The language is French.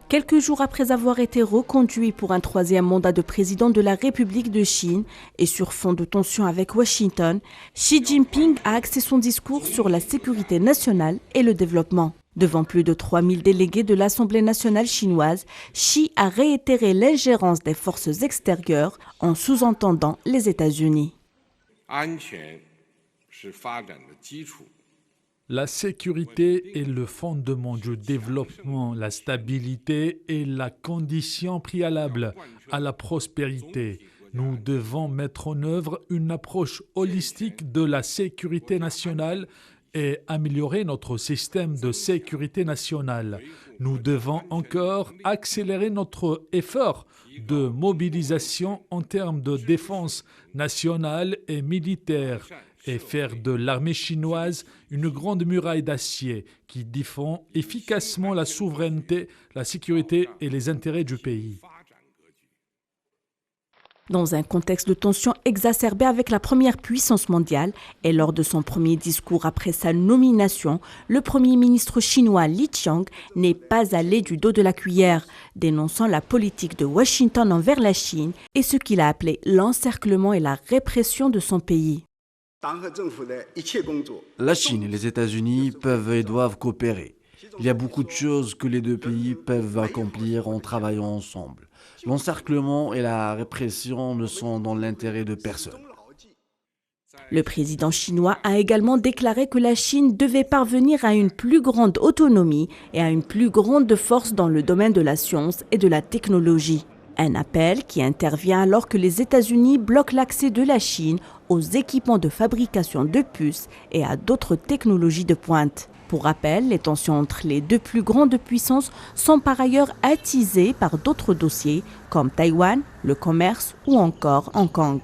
Quelques jours après avoir été reconduit pour un troisième mandat de président de la République de Chine et sur fond de tension avec Washington, Xi Jinping a axé son discours sur la sécurité nationale et le développement. Devant plus de 3000 délégués de l'Assemblée nationale chinoise, Xi a réitéré l'ingérence des forces extérieures en sous-entendant les États-Unis. La sécurité est le fondement du développement, la stabilité est la condition préalable à la prospérité. Nous devons mettre en œuvre une approche holistique de la sécurité nationale et améliorer notre système de sécurité nationale. Nous devons encore accélérer notre effort de mobilisation en termes de défense nationale et militaire et faire de l'armée chinoise une grande muraille d'acier qui défend efficacement la souveraineté, la sécurité et les intérêts du pays. Dans un contexte de tension exacerbée avec la première puissance mondiale et lors de son premier discours après sa nomination, le Premier ministre chinois Li Qiang n'est pas allé du dos de la cuillère, dénonçant la politique de Washington envers la Chine et ce qu'il a appelé l'encerclement et la répression de son pays. La Chine et les États-Unis peuvent et doivent coopérer. Il y a beaucoup de choses que les deux pays peuvent accomplir en travaillant ensemble. L'encerclement et la répression ne sont dans l'intérêt de personne. Le président chinois a également déclaré que la Chine devait parvenir à une plus grande autonomie et à une plus grande force dans le domaine de la science et de la technologie. Un appel qui intervient alors que les États-Unis bloquent l'accès de la Chine aux équipements de fabrication de puces et à d'autres technologies de pointe. Pour rappel, les tensions entre les deux plus grandes puissances sont par ailleurs attisées par d'autres dossiers comme Taïwan, le commerce ou encore Hong Kong.